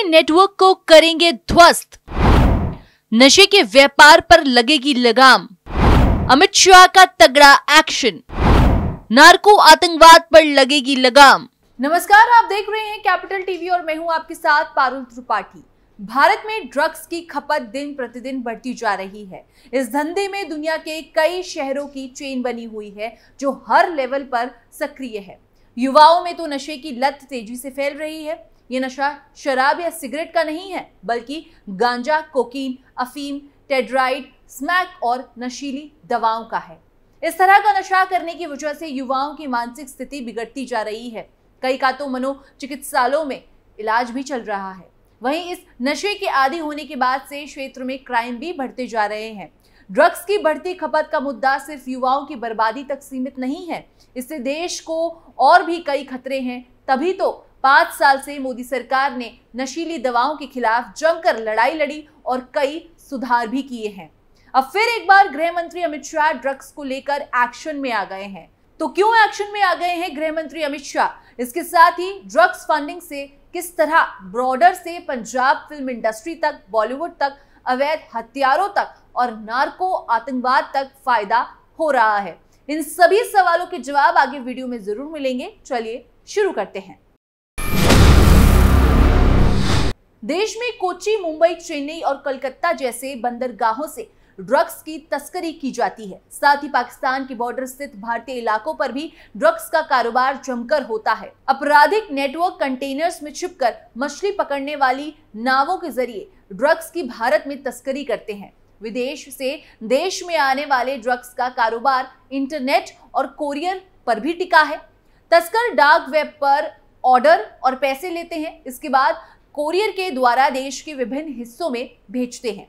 Network को करेंगे ध्वस्त, नशे के व्यापार पर लगेगी लगाम, अमित शाह का तगड़ा एक्शन, नार्को आतंकवाद पर लगेगी लगाम। नमस्कार, आप देख रहे हैं कैपिटल टीवी और मैं हूं आपके साथ पारुल त्रिपाठी। भारत में ड्रग्स की खपत दिन प्रतिदिन बढ़ती जा रही है। इस धंधे में दुनिया के कई शहरों की चेन बनी हुई है जो हर लेवल पर सक्रिय है। युवाओं में तो नशे की लत तेजी से फैल रही है। ये नशा शराब या सिगरेट का नहीं है, बल्कि गांजा, कोकीन, अफीम, टेट्राइड, स्मैक और नशीली दवाओं का है। इस तरह का नशा करने की वजह से युवाओं की मानसिक स्थिति बिगड़ती जा रही है। कई का तो मनोचिकित्सालयों में इलाज भी चल रहा है। वहीं इस नशे के आदी होने के बाद से क्षेत्र में क्राइम भी बढ़ते जा रहे हैं। ड्रग्स की बढ़ती खपत का मुद्दा सिर्फ युवाओं की बर्बादी तक सीमित नहीं है, इससे देश को और भी कई खतरे हैं। तभी तो 5 साल से मोदी सरकार ने नशीली दवाओं के खिलाफ जमकर लड़ाई लड़ी और कई सुधार भी किए हैं। अब फिर एक बार गृह मंत्री अमित शाह ड्रग्स को लेकर एक्शन में आ गए हैं। तो क्यों एक्शन में आ गए हैं गृह मंत्री अमित शाह? इसके साथ ही ड्रग्स फंडिंग से किस तरह बॉर्डर से पंजाब फिल्म इंडस्ट्री तक, बॉलीवुड तक, अवैध हथियारों तक और नार्को आतंकवाद तक फायदा हो रहा है, इन सभी सवालों के जवाब आगे वीडियो में जरूर मिलेंगे। चलिए शुरू करते हैं। देश में कोच्चि, मुंबई, चेन्नई और कोलकाता जैसे बंदरगाहों से ड्रग्स की तस्करी की जाती है। साथ ही पाकिस्तान के बॉर्डर स्थित भारतीय इलाकों पर भी ड्रग्स का कारोबार जमकर होता है। आपराधिक नेटवर्क कंटेनर्स में छिपकर मछली पकड़ने वाली नावों के जरिए ड्रग्स की भारत में तस्करी करते हैं। विदेश से देश में आने वाले ड्रग्स का कारोबार इंटरनेट और कोरियर पर भी टिका है। तस्कर डार्क वेब पर ऑर्डर और पैसे लेते हैं, इसके बाद कोरियर के द्वारा देश के विभिन्न हिस्सों में भेजते हैं।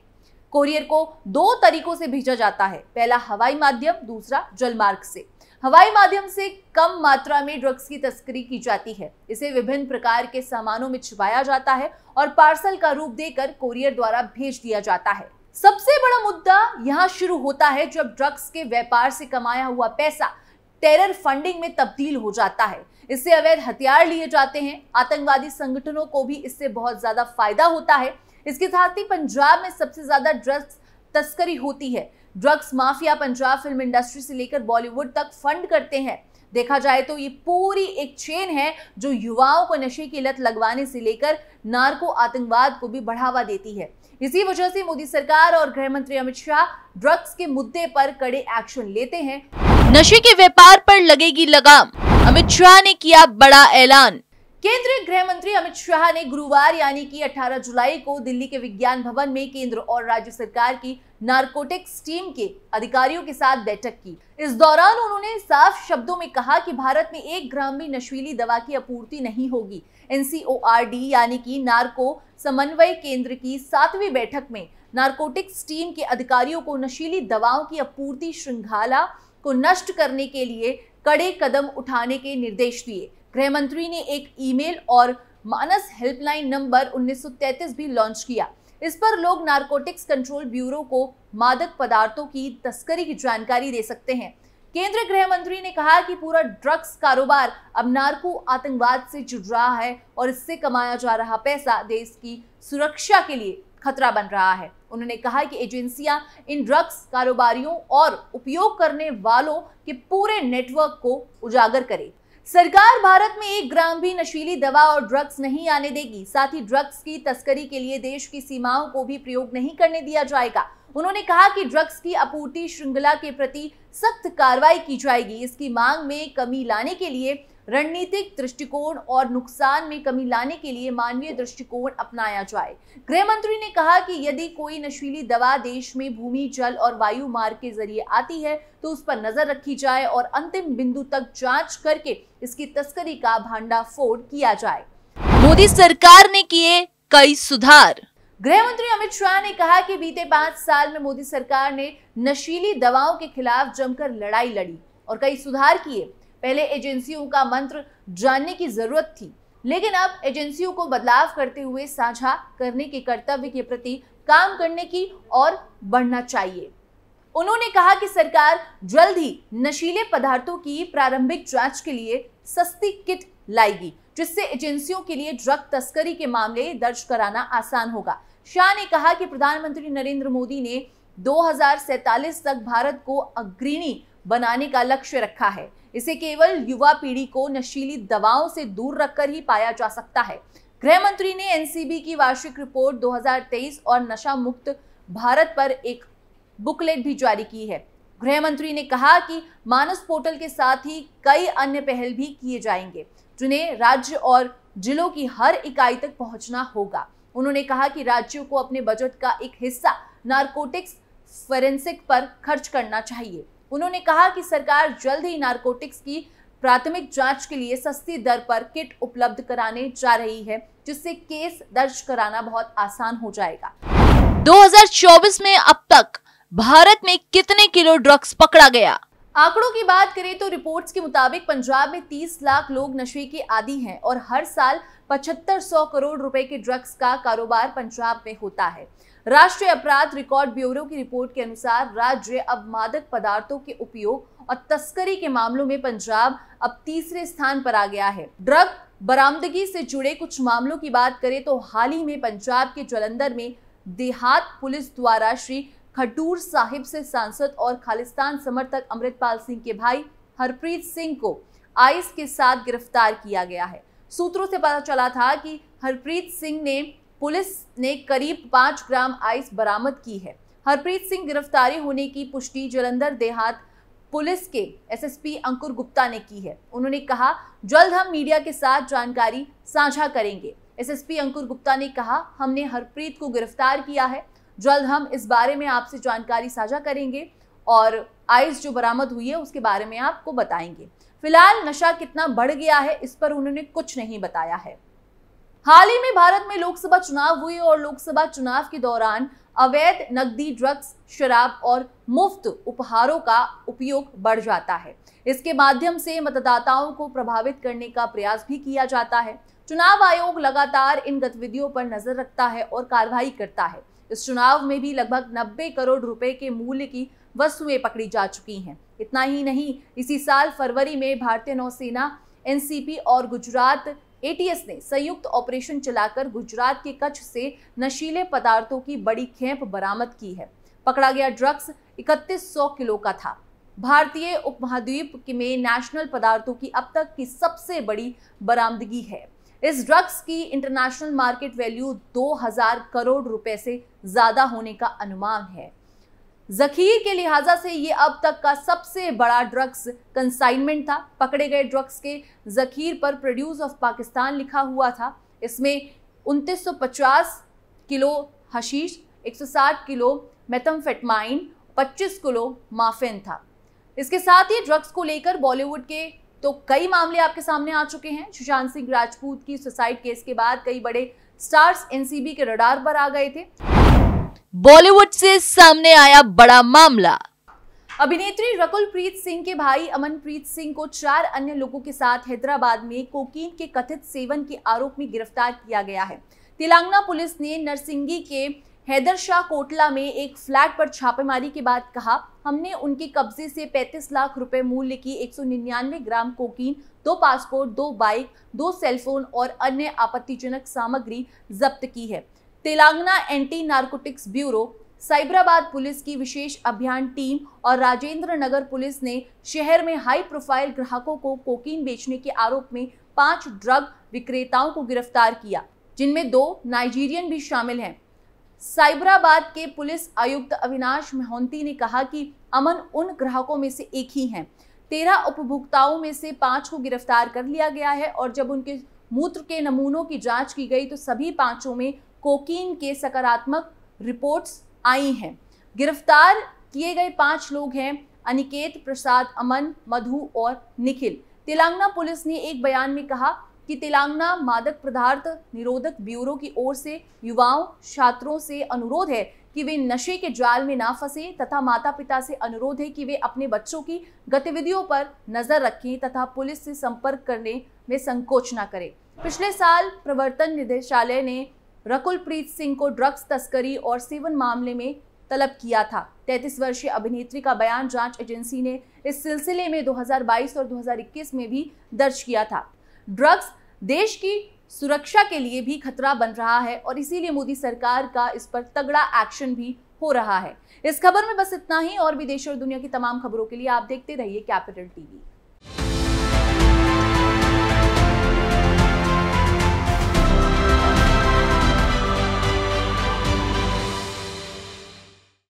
कोरियर को 2 तरीकों से भेजा जाता है, पहला हवाई माध्यम, दूसरा जल मार्ग से। हवाई माध्यम से कम मात्रा में ड्रग्स की तस्करी की जाती है। इसे विभिन्न प्रकार के सामानों में छिपाया जाता है और पार्सल का रूप देकर कोरियर द्वारा भेज दिया जाता है। सबसे बड़ा मुद्दा यहाँ शुरू होता है जब ड्रग्स के व्यापार से कमाया हुआ पैसा टेरर फंडिंग में तब्दील हो जाता है। इससे अवैध हथियार लिए जाते हैं। आतंकवादी संगठनों को भी इससे बहुत ज्यादा फायदा होता है। इसके साथ ही पंजाब में सबसे ज्यादा ड्रग्स तस्करी होती है। Drugs mafia Punjab film industry से लेकर बॉलीवुड तक फंड करते हैं। देखा जाए तो ये पूरी एक चेन है जो युवाओं को नशे की लत लगवाने से लेकर नार्को आतंकवाद को भी बढ़ावा देती है। इसी वजह से मोदी सरकार और गृह मंत्री अमित शाह ड्रग्स के मुद्दे पर कड़े एक्शन लेते हैं। नशे के व्यापार पर लगेगी लगाम, अमित शाह ने किया बड़ा ऐलान। केंद्रीय गृह मंत्री अमित शाह ने गुरुवार यानी कि 18 जुलाई को दिल्ली के विज्ञान भवन में केंद्र और राज्य सरकार की नारकोटिक्स टीम के अधिकारियों के साथ बैठक की। इस दौरान उन्होंने साफ शब्दों में कहा कि भारत में 1 ग्राम भी नशीली दवा की आपूर्ति नहीं होगी। NCORD यानी कि नार्को समन्वय केंद्र की 7वीं बैठक में नारकोटिक्स टीम के अधिकारियों को नशीली दवाओं की आपूर्ति श्रृंखला को नष्ट करने के लिए कड़े कदम उठाने के निर्देश दिए। गृह मंत्री ने एक ईमेल और मानस हेल्पलाइन नंबर 1933 भी लॉन्च किया। इस पर लोग नारकोटिक्स कंट्रोल ब्यूरो को मादक पदार्थों की तस्करी की जानकारी दे सकते हैं। केंद्रीय गृह मंत्री ने कहा कि पूरा ड्रग्स कारोबार अब नार्को आतंकवाद से जुड़ रहा है और इससे कमाया जा रहा पैसा देश की सुरक्षा के लिए खतरा बन रहा है। उन्होंने कहा कि एजेंसियां इन ड्रग्स कारोबारियों और उपयोग करने वालों के पूरे नेटवर्क को उजागर करे। सरकार भारत में 1 ग्राम भी नशीली दवा और ड्रग्स नहीं आने देगी। साथ ही ड्रग्स की तस्करी के लिए देश की सीमाओं को भी प्रयोग नहीं करने दिया जाएगा। उन्होंने कहा कि ड्रग्स की आपूर्ति श्रृंखला के प्रति सख्त कार्रवाई की जाएगी। इसकी मांग में कमी लाने के लिए रणनीतिक दृष्टिकोण और नुकसान में कमी लाने के लिए मानवीय दृष्टिकोण अपनाया जाए। गृह मंत्री ने कहा कि यदि कोई नशीली दवा देश में भूमि, जल और वायु मार्ग के जरिए आती है तो उस पर नजर रखी जाए और अंतिम बिंदु तक जांच करके इसकी तस्करी का भंडाफोड़ किया जाए। मोदी सरकार ने किए कई सुधार। गृह मंत्री अमित शाह ने कहा कि बीते 5 साल में मोदी सरकार ने नशीली दवाओं के खिलाफ जमकर लड़ाई लड़ी और कई सुधार किए। पहले एजेंसियों का मंत्र जानने की जरूरत थी, लेकिन अब एजेंसियों को बदलाव करते हुए साझा करने के कर्तव्य के प्रति काम करने की और बढ़ना चाहिए। उन्होंने कहा कि सरकार जल्द ही नशीले पदार्थों की प्रारंभिक जांच के लिए सस्ती किट लाएगी, जिससे एजेंसियों के लिए ड्रग तस्करी के मामले दर्ज कराना आसान होगा। शाह ने कहा कि प्रधानमंत्री नरेंद्र मोदी ने 2047 तक भारत को अग्रणी बनाने का लक्ष्य रखा है। इसे केवल युवा पीढ़ी को नशीली दवाओं से दूर रखकर ही पाया जा सकता है। गृह मंत्री ने एनसीबी की वार्षिक रिपोर्ट 2023 और नशा मुक्त भारत पर एक बुकलेट भी जारी की है। गृह मंत्री ने कहा कि मानस पोर्टल के साथ ही कई अन्य पहल भी किए जाएंगे, जिन्हें राज्य और जिलों की हर इकाई तक पहुंचना होगा। उन्होंने कहा कि राज्यों को अपने बजट का एक हिस्सा नारकोटिक्स फोरेंसिक पर खर्च करना चाहिए। उन्होंने कहा कि सरकार जल्द ही नारकोटिक्स की प्राथमिक जांच के लिए सस्ती दर पर किट उपलब्ध कराने जा रही है, जिससे केस दर्ज कराना बहुत आसान हो जाएगा। 2024 में अब तक भारत में कितने किलो ड्रग्स पकड़ा गया? आंकड़ों की बात करें तो रिपोर्ट्स के मुताबिक पंजाब में 30 लाख लोग नशे के आदी हैं और हर साल 7500 करोड़ रुपए के ड्रग्स का कारोबार पंजाब में होता है। राष्ट्रीय अपराध रिकॉर्ड ब्यूरो की रिपोर्ट के अनुसार राज्य अब मादक पदार्थों के उपयोग और तस्करी के मामलों में पंजाब अब तीसरे स्थान पर आ गया है। ड्रग बरामदगी से जुड़े कुछ मामलों की बात करें तो हाल ही में पंजाब के जालंधर में देहात पुलिस द्वारा श्री खडूर साहिब से सांसद और खालिस्तान समर्थक अमृतपाल सिंह के भाई हरप्रीत सिंह को आइस के साथ गिरफ्तार किया गया है। सूत्रों से पता चला था कि हरप्रीत सिंह ने पुलिस ने करीब 5 ग्राम आइस बरामद की है। हरप्रीत सिंह गिरफ्तारी होने की पुष्टि जालंधर देहात पुलिस के एसएसपी अंकुर गुप्ता ने की है। उन्होंने कहा, जल्द हम मीडिया के साथ जानकारी साझा करेंगे। एसएसपी अंकुर गुप्ता ने कहा, हमने हरप्रीत को गिरफ्तार किया है, जल्द हम इस बारे में आपसे जानकारी साझा करेंगे और आइस जो बरामद हुई है उसके बारे में आपको बताएंगे। फिलहाल नशा कितना बढ़ गया है इस पर उन्होंने कुछ नहीं बताया है। हाल ही में भारत में लोकसभा चुनाव हुए और लोकसभा चुनाव के दौरान अवैध नकदी, ड्रग्स, शराब और मुफ्त उपहारों का उपयोग बढ़ जाता है। इसके माध्यम से मतदाताओं को प्रभावित करने का प्रयास भी किया जाता है। चुनाव आयोग लगातार इन गतिविधियों पर नजर रखता है और कार्रवाई करता है। इस चुनाव में भी लगभग 90 करोड़ रुपए के मूल्य की वस्तुएं पकड़ी जा चुकी हैं। इतना ही नहीं, इसी साल फरवरी में भारतीय नौसेना, एनसीपी और गुजरात एटीएस ने संयुक्त ऑपरेशन चलाकर गुजरात के कच्छ से नशीले पदार्थों की बड़ी खेप बरामद की है। पकड़ा गया ड्रग्स 3100 किलो का था। भारतीय उपमहाद्वीप में नेशनल पदार्थों की अब तक की सबसे बड़ी बरामदगी है। इस ड्रग्स की इंटरनेशनल मार्केट वैल्यू 2000 करोड़ रुपए से ज्यादा होने का अनुमान है। जखीर के लिहाजा से ये अब तक का सबसे बड़ा ड्रग्स कंसाइनमेंट था। पकड़े गए ड्रग्स के जखीर पर प्रोड्यूस ऑफ पाकिस्तान लिखा हुआ था। इसमें 2950 kilo hashish, 160 kilo methamphetamine, 25 kilo muffin था। इसके साथ ही ड्रग्स को लेकर बॉलीवुड के तो कई मामले आपके सामने आ चुके हैं। सुशांत सिंह राजपूत की सुसाइड केस के बाद कई बड़े स्टार्स एनसीबी के रडार पर आ गए थे। बॉलीवुड से सामने आया बड़ा मामला। अभिनेत्री रकुलप्रीत सिंह के भाई अमनप्रीत सिंह को 4 अन्य लोगों के साथ हैदराबाद में कोकीन के कथित सेवन के आरोप में गिरफ्तार किया गया है। तेलंगाना पुलिस ने नरसिंगी के हैदर शाह कोटला में एक फ्लैट पर छापेमारी के बाद कहा, हमने उनके कब्जे से 35 लाख रुपए मूल्य की 199 ग्राम कोकीन, 2 पासपोर्ट, 2 बाइक, 2 सेलफोन और अन्य आपत्तिजनक सामग्री जब्त की है। Telangana anti narcotics bureau, Cyberabad police की विशेष अभियान टीम और राजेंद्र नगर पुलिस ने शहर में हाई प्रोफाइल ग्राहकों को कोकीन बेचने के आरोप में 5 ड्रग विक्रेताओं को गिरफ्तार किया, जिनमें 2 नाइजीरियन भी शामिल हैं। साइबराबाद के पुलिस आयुक्त अविनाश मोहंती ने कहा कि अमन उन ग्राहकों में से एक ही हैं। 13 उपभोक्ताओं में से 5 को गिरफ्तार कर लिया गया है और जब उनके मूत्र के नमूनों की जांच की गई तो सभी 5 में कोकीन के सकारात्मक रिपोर्ट्स आई हैं। गिरफ्तार किए गए 5 लोग हैं अनिकेत प्रसाद, अमन, मधु और निखिल। तेलंगाना पुलिस ने एक बयान में कहा कि तेलंगाना मादक पदार्थ निरोधक ब्यूरो की ओर से युवाओं, छात्रों से अनुरोध है कि वे नशे के जाल में ना फंसे तथा माता पिता से अनुरोध है कि वे अपने बच्चों की गतिविधियों पर नजर रखें तथा पुलिस से संपर्क करने में संकोच न करें। पिछले साल प्रवर्तन निदेशालय ने रकुलप्रीत सिंह को ड्रग्स तस्करी और सेवन मामले में तलब किया था। 33 वर्षीय अभिनेत्री का बयान जांच एजेंसी ने इस सिलसिले में 2022 और 2021 में भी दर्ज किया था। ड्रग्स देश की सुरक्षा के लिए भी खतरा बन रहा है और इसीलिए मोदी सरकार का इस पर तगड़ा एक्शन भी हो रहा है। इस खबर में बस इतना ही। और भी देश और दुनिया की तमाम खबरों के लिए आप देखते रहिए कैपिटल टीवी।